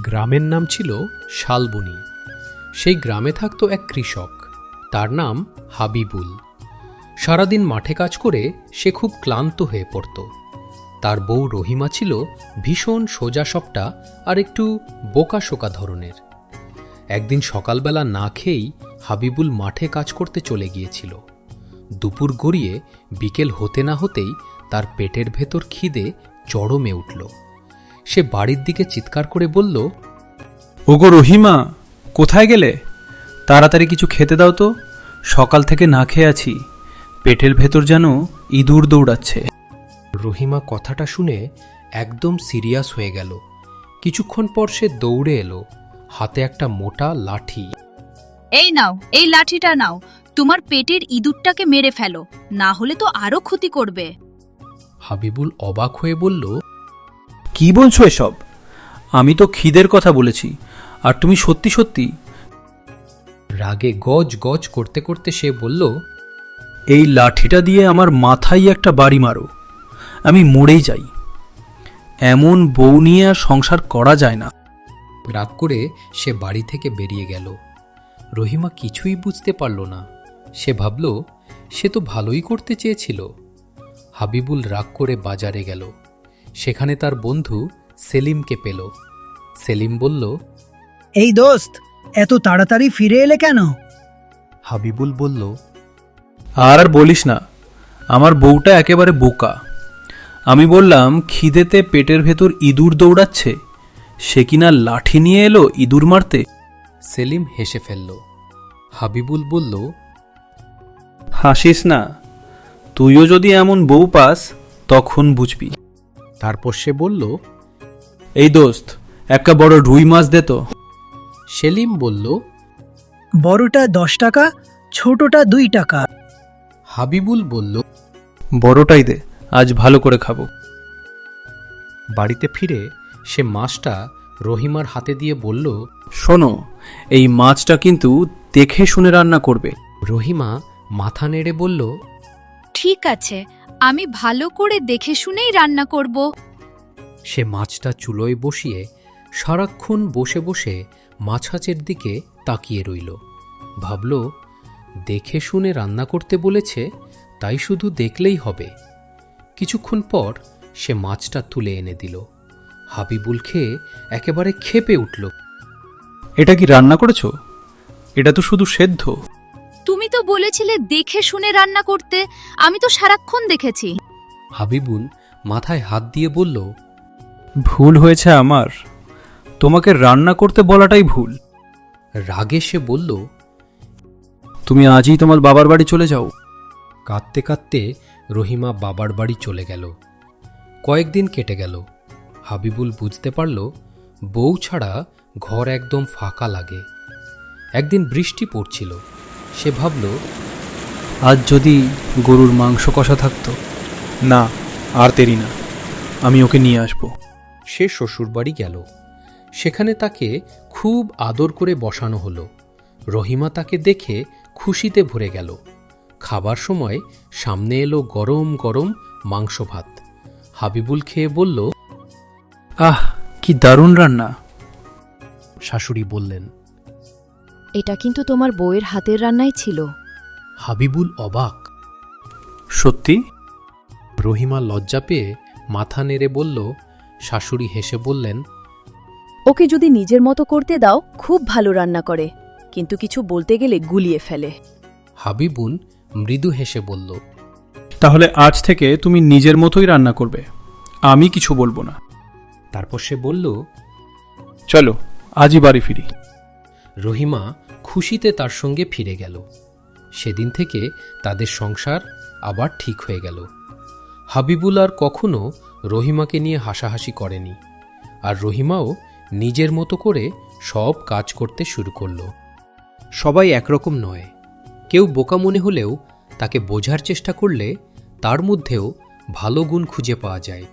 গ্রামের নাম ছিল শালবনী। সেই গ্রামে থাকত এক কৃষক, তার নাম হাবিবুল। সারাদিন মাঠে কাজ করে সে খুব ক্লান্ত হয়ে পড়ত। তার বউ রহিমা ছিল ভীষণ সোজাসপটা আর একটু বোকাশোকা ধরনের। একদিন সকালবেলা না খেয়েই হাবিবুল মাঠে কাজ করতে চলে গিয়েছিল। দুপুর গড়িয়ে বিকেল হতে না হতেই তার পেটের ভেতর খিদে চরমে উঠল। সে বাড়ির দিকে চিৎকার করে বলল, ওগো রহিমা, কোথায় গেলে? তাড়াতাড়ি কিছু খেতে দাও তো, সকাল থেকে না খেয়ে আছি। পেটের ভেতর যেন ইঁদুর দৌড়াচ্ছে। রহিমা কথাটা শুনে একদম সিরিয়াস হয়ে গেল। কিছুক্ষণ পর সে দৌড়ে এলো, হাতে একটা মোটা লাঠি। এই নাও, এই লাঠিটা নাও, তোমার পেটের ইঁদুরটাকে মেরে ফেলো, না হলে তো আরো ক্ষতি করবে। হাবিবুল অবাক হয়ে বলল, কি বলছো এসব? আমি তো খিদের কথা বলেছি, আর তুমি সত্যি সত্যি? রাগে গজ গজ করতে করতে সে বলল, এই লাঠিটা দিয়ে আমার মাথায় একটা বাড়ি মারো, আমি মরেই যাই। এমন বউ নিয়ে আর সংসার করা যায় না। রাগ করে সে বাড়ি থেকে বেরিয়ে গেল। রহিমা কিছুই বুঝতে পারল না। সে ভাবল, সে তো ভালোই করতে চেয়েছিল। হাবিবুল রাগ করে বাজারে গেল। সেখানে তার বন্ধু সেলিমকে পেল। সেলিম বলল, এই দোস্ত, এত তাড়াতাড়ি ফিরে এলে কেন? হাবিবুল বলল, আর বলিস না, আমার বউটা একেবারে বোকা। আমি বললাম খিদেতে পেটের ভেতর ইঁদুর দৌড়াচ্ছে, সে কিনা লাঠি নিয়ে এলো ইঁদুর মারতে। সেলিম হেসে ফেলল। হাবিবুল বলল, হাসিস না, তুইও যদি এমন বউ পাস তখন বুঝবি। তারপর সে বলল, এই দোস্ত, একটা বড় রুই মাছ দে তো। সেলিম বলল, বড়টা 10 টাকা, ছোটটা 2 টাকা। হাবিবুল বলল, বড়টাই দে, আজ ভালো করে খাবো। বাড়িতে ফিরে সে মাছটা রহিমার হাতে দিয়ে বলল, শোনো, এই মাছটা কিন্তু দেখে শুনে রান্না করবে। রহিমা মাথা নেড়ে বলল, ঠিক আছে, আমি ভালো করে দেখে শুনেই রান্না করব। সে মাছটা চুলোয় বসিয়ে সারাক্ষণ বসে বসে মাছাচের দিকে তাকিয়ে রইল। ভাবল, দেখে শুনে রান্না করতে বলেছে, তাই শুধু দেখলেই হবে। কিছুক্ষণ পর সে মাছটা তুলে এনে দিল। হাবিবুল খেয়ে একেবারে ক্ষেপে উঠল। এটা কি রান্না করেছো? এটা তো শুধু সেদ্ধ। তুমি তো বলেছিলে দেখে শুনে রান্না করতে, আমি তো সারাক্ষণ দেখেছি। হাবিবুল মাথায় হাত দিয়ে বলল, ভুল হয়েছে আমার, তোমাকে রান্না করতে বলাটাই ভুল। রাগে সে বলল, তুমি আজই তোমার বাবার বাড়ি চলে যাও। কাঁদতে কাঁদতে রহিমা বাবার বাড়ি চলে গেল। কয়েকদিন কেটে গেল। হাবিবুল বুঝতে পারল, বউ ছাড়া ঘর একদম ফাঁকা লাগে। একদিন বৃষ্টি পড়ছিল। সে ভাবল, আজ যদি গরুর মাংস কষা থাকতো। না, আর দেরি না, আমি ওকে নিয়ে আসব। সে শ্বশুরবাড়ি গেল। সেখানে তাকে খুব আদর করে বসানো হলো। রহিমা তাকে দেখে খুশিতে ভরে গেল। খাবার সময় সামনে এলো গরম গরম মাংস ভাত। হাবিবুল খেয়ে বলল, আহ, কি দারুণ রান্না। শাশুড়ি বললেন, এটা কিন্তু তোমার বউয়ের হাতের রান্নাই ছিল। হাবিবুল অবাক। সত্যি? রহিমা লজ্জা পেয়ে মাথা নেড়ে বলল। শাশুড়ি হেসে বললেন, ওকে যদি নিজের মতো করতে দাও, খুব ভালো রান্না করে, কিন্তু কিছু বলতে গেলে গুলিয়ে ফেলে। হাবিবুল মৃদু হেসে বলল, তাহলে আজ থেকে তুমি নিজের মতোই রান্না করবে, আমি কিছু বলবো না। তারপর সে বলল, চলো আজই বাড়ি ফিরি। রহিমা খুশিতে তার সঙ্গে ফিরে গেল। সেদিন থেকে তাদের সংসার আবার ঠিক হয়ে গেল। হাবিবুল আর কখনো রহিমাকে নিয়ে হাসাহাসি করেনি, আর রহিমাও নিজের মতো করে সব কাজ করতে শুরু করল। সবাই একরকম নয়। কেউ বোকা মনে হলেও তাকে বোঝার চেষ্টা করলে তার মধ্যেও ভালো গুণ খুঁজে পাওয়া যায়।